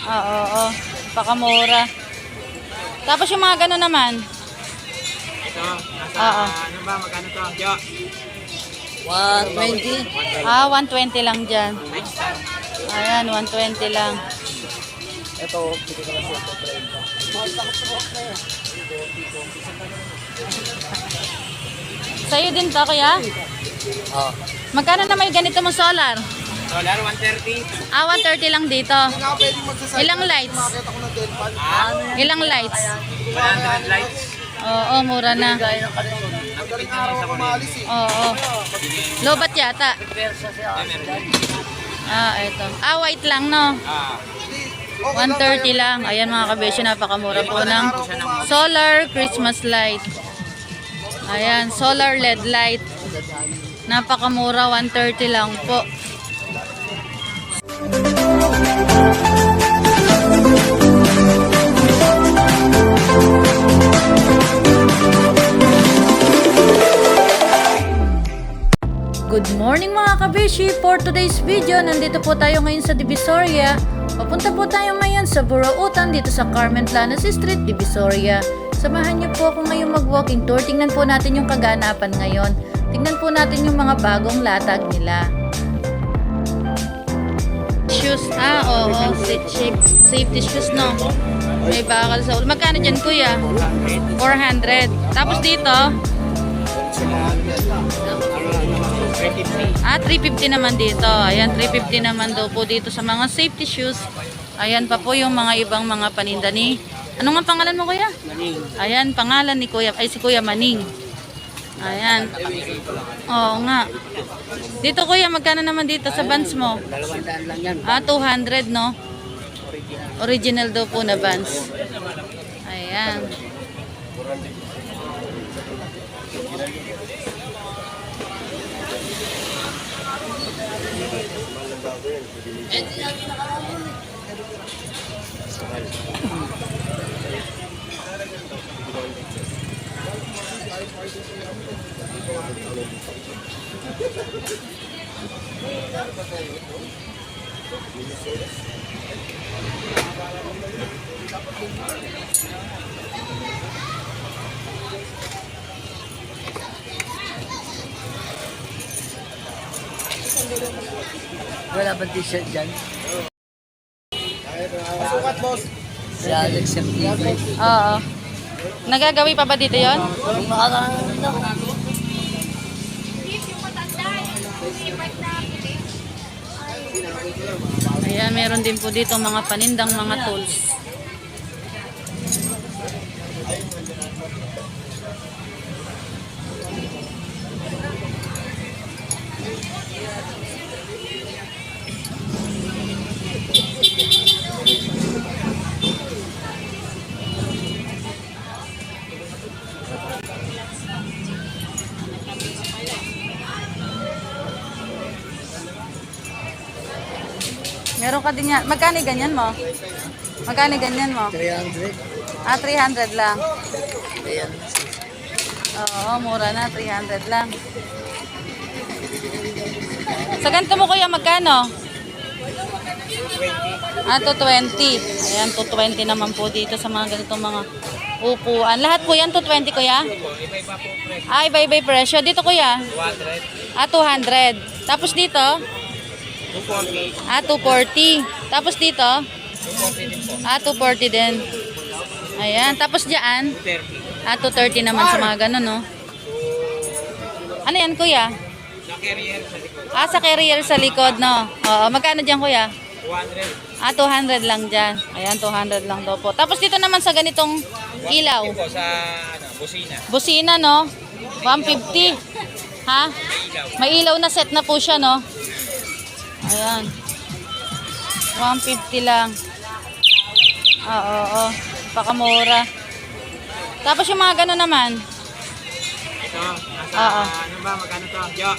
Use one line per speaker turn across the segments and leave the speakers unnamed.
Oo, oo. Pakamura. Tapos yung mga gano'n naman.
Ito, nasa
Oo.
ano ba, magkano to? Yo,
120.
120 lang dyan. Ayan, 120 lang.
Ito, pili ko lang siya. 30.
Sa'yo din to, kuya?
Oh.
Magkano na may ganito mo solar?
dollar 130.
130 lang dito. Ilang lights? Ilang lights?
100 lights.
Oo, mura na.
Napipit na lang sa kuryente.
Oo. Lobat yata. Ito. White lang, no? 130 lang. Ayan mga kabesyo, napakamura po ng solar Christmas light. Ayan, solar LED light. Napakamura, 130 lang po. Good morning mga kabishi! For today's video, nandito po tayo ngayon sa Divisoria. Papunta po tayo ngayon sa Burautan dito sa Carmen Planas Street, Divisoria. Samahan niyo po ako ngayon mag-walking tour. Tingnan po natin yung kaganapan ngayon. Tingnan po natin yung mga bagong latag nila. Shoes, oo. Safety shoes, no? May bakal sa ulo. Magkano dyan, kuya? 400. Tapos dito? 350 naman dito. Ayan, 350 naman daw po dito sa mga safety shoes. Ayan pa po yung mga ibang mga paninda ni... Ano nga pangalan mo, kuya?
Maning.
Ayan, pangalan ni kuya. Ay, si Kuya Maning. Ayan. Oo nga. Dito, kuya, magkano naman dito sa Vans mo?
200 lang yan.
200, no? Original daw po na Vans. Ayan.
Wala ba t-shirt dyan?
Sukat, boss.
Si Alex MTV.
Oo. Nagagawi pa ba dito yon?
Kung makakaroon na.
Ayan, meron din po dito mga panindang mga tools. Meron ka din yan. Magkano ganyan mo? Magkano ganyan mo?
300.
300 lang.
Ayan.
Oo, mura na. 300 lang. Sa ganito mo, kuya, magkano? 220. Ayan, 220 naman po dito sa mga ganitong mga upuan. Lahat po yan, 220, kuya? Iba-iba presyo. Dito, kuya? 200. Tapos dito? 240. Tapos dito? 240 din. Ayan. Tapos dyan? 230 naman sa mga ganun, no? Ano yan, kuya?
Sa carrier sa likod.
Sa carrier sa likod, no? Oo. Magkano dyan, kuya?
200.
200 lang dyan. Ayan, 200 lang daw po. Tapos dito naman sa ganitong ilaw.
Ito sa busina.
Busina, no? 150. Ha? May ilaw na set na po siya, no? Ayan. 150 lang. Oo. Pakamura. Tapos yung mga gano'n naman.
Ito, nasa
Oo.
ano ba, magkano to? Yo,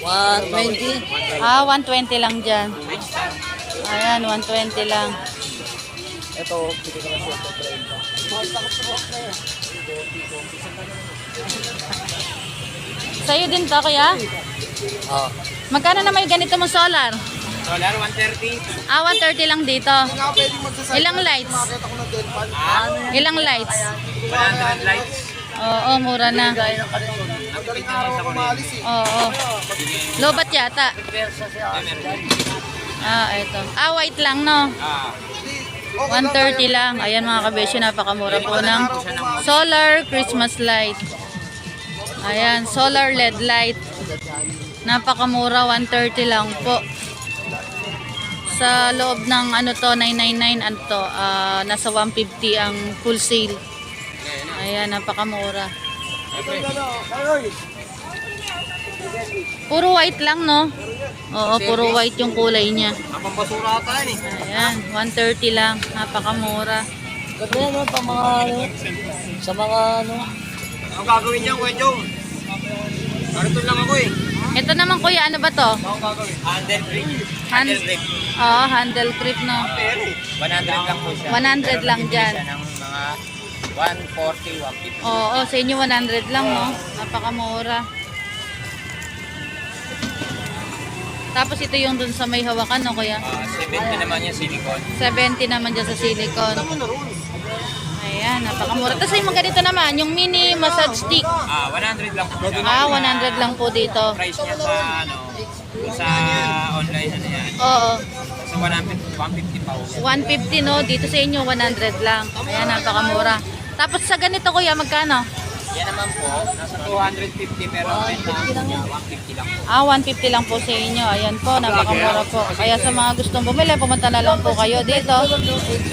120.
120 lang dyan. Ayan, 120 lang.
Ito, pili ko lang siya. 30.
Sa'yo din to, kuya?
Oh.
Magkano na may ganito mo solar?
Solar 130.
130 lang dito.
Nga pwedeng magsasabi.
Ilang lights?
Makakita ko ng Delpan.
Ilang lights?
100 lights.
Oo, mura na.
Gaya ng kariton.
Madaling araw ako maalis eh.
Oo. Lobat yata.
Persa siya.
Ito. White lang, no?
Ah.
130 lang. Ayan mga kabesyo, napakamura po ng solar Christmas light. Ayan, solar LED light. Napakamura, 130 lang po. Sa loob ng ano to, 999 ano to, nasa 150 ang full sale. Ayan, napakamura. Puro white lang, no? Oo, puro white yung kulay niya.
Ang pampasura ata yan eh.
Ayan, 130 lang. Napakamura.
Ganda yan, no? Pa mga ano. Sa mga ano.
Ang gagawin niyan, Kuya Jong. Kariton lang ako eh.
Ito naman kuya, ano ba to?
Handle grip.
Hand-
Handle grip.
Oo, handle grip, no?
100 lang po siya.
100 lang
Pero
dyan.
bibili siya ng mga 140, 150.
Oo, sa inyo 100 lang, no? Napakamura. Tapos ito yung dun sa may hawakan, no, kuya?
70 naman yung silicone.
70 naman dyan sa silicone. Ayan, napakamura. Tapos yung mga ganito naman, yung mini massage stick.
100 lang po.
100 lang po dito.
Price niya sa ano, sa online ano yan.
Oo,
Sa 150 pa.
150, no? Dito sa inyo 100 lang. Ayan, napakamura. Tapos sa ganito, kuya, magkano?
Yan naman po, nasa 250 pero benta niya 150 lang po.
150 lang po sa inyo. Ayan po, napakamura po. Kaya sa mga gustong bumili, pumunta na lang po kayo dito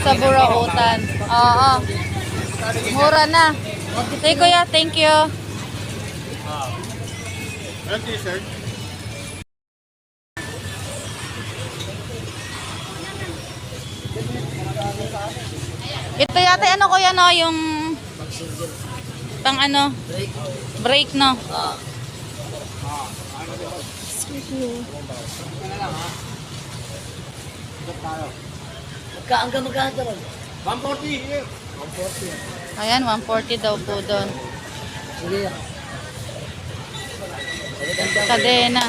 sa Burautan. Oo. Mura na. Sige kuya, thank you. Ito yata ano kuya no, yung pang ano, break no.
Hanggang magkano ron?
140.
Ayan, 140 daw po doon.
Sige.
Kadena.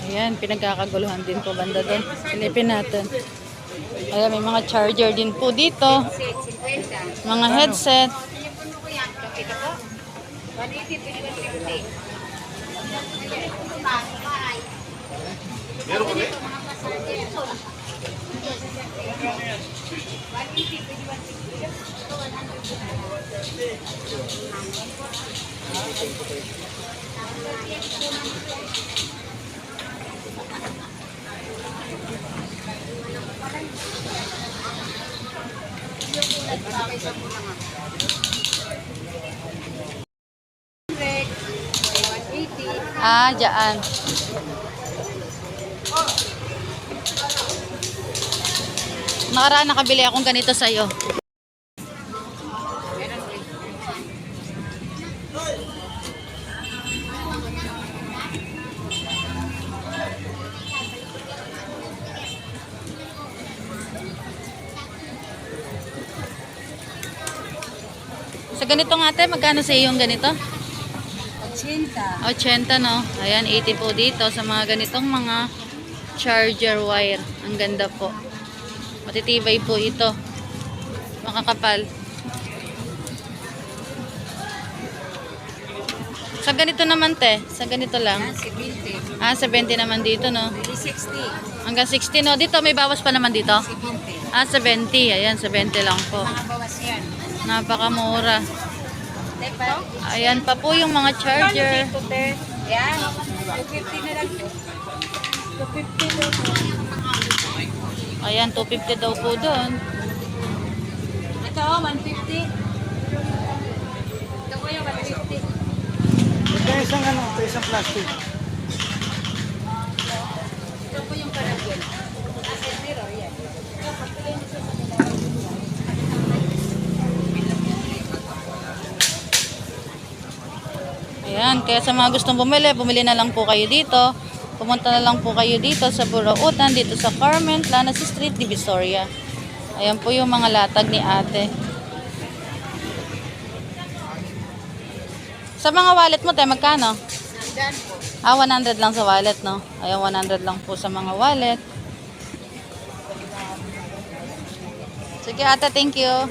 Ayan, pinagkakaguluhan din po banda doon. Silipin natin. Ayan, may mga charger din po dito. Mga headset. Dyan. Nakaraan nakabili akong ganito sa'yo. Sa ganito nga ate, magkano sa iyo yung ganito? 80, no? Ayan, 80 po dito sa mga ganitong mga charger wire. Ang ganda po. Matitibay po ito. Makakapal. Sa ganito naman te, sa ganito lang.
70.
70 naman dito, no?
60.
Hanggang 60, no? Dito, may bawas pa naman dito?
70.
70. Ayan, 70 lang po.
Mga bawas yan.
Napakamura.
Diba?
Ayan pa po yung mga charger.
Yan. 250 na lang. 250 daw.
Ayan, 250 daw po doon.
Ito, 150. Ito ko yung 150.
isang ano, ito isang plastic.
Ito po yung palagyan. Asset mirror, yan.
Ayan, kaya sa mga gustong bumili na lang po kayo dito. Pumunta na lang po kayo dito sa Burautan, dito sa Carmen Planas Street, Divisoria. Ayan po yung mga latag ni ate. Sa mga wallet mo, tayo magkano?
Nandyan po.
100 lang sa wallet, no? Ayan, 100 lang po sa mga wallet. Sige ate, thank you.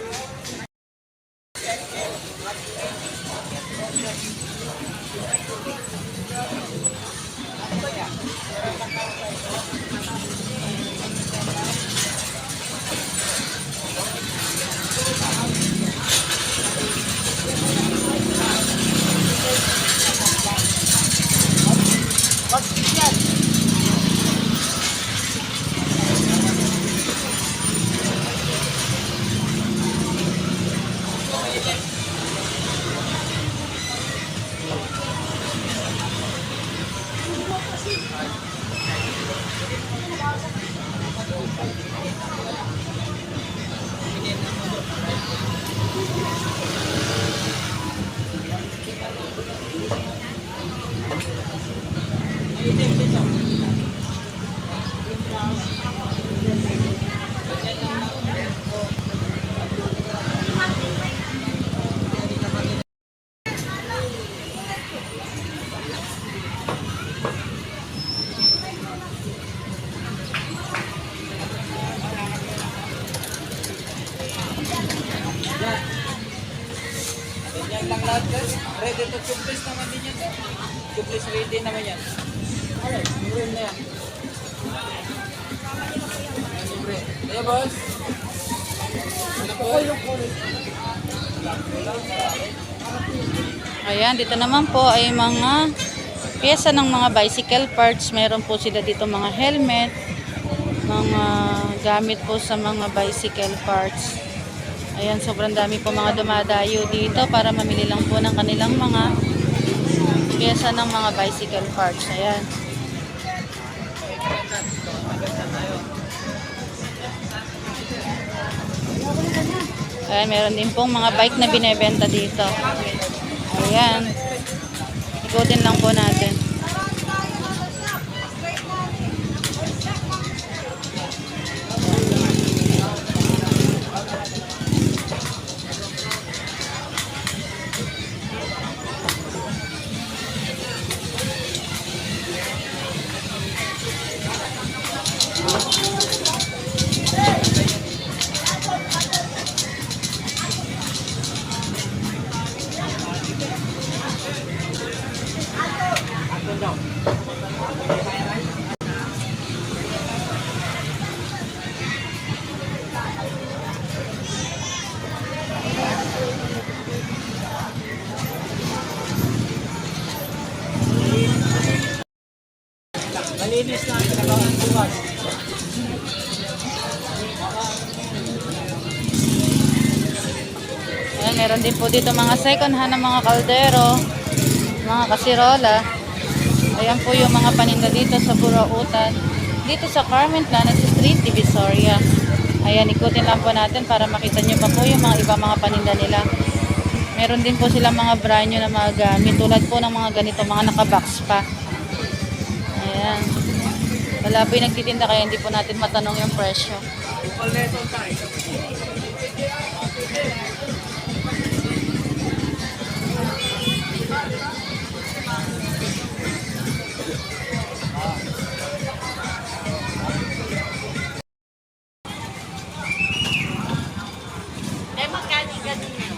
Yan lang lahat guys. Ready to tubeless naman din yan. Tubeless ready naman yan. Alright, libre na yan. Libre. Kaya boss? Ano po?
Ayan, dito naman po ay mga pyesa ng mga bicycle parts. Meron po sila dito mga helmet, mga gamit po sa mga bicycle parts. Ayan, sobrang dami po mga dumadayo dito para mamili lang po ng kanilang mga pyesa ng mga bicycle parts. Ayan. Ayan, meron din pong mga bike na binebenta dito. Ayan. Ikutin lang po natin.
Malinis na ang pinagawang bukas.
Ayan, meron din po dito mga second hand ng mga kaldero, mga kasirola. Ayan po yung mga paninda dito sa Burautan, dito sa Carmen Planas Street, Divisoria. Ayan, ikutin lang po natin para makita nyo pa po yung mga iba mga paninda nila. Meron din po silang mga brand new na mga gamit, tulad po ng mga ganito, mga nakabox pa. Ayan. Wala po yung nagtitinda kaya hindi po natin matanong yung presyo.
Eh, magkano ganun yun?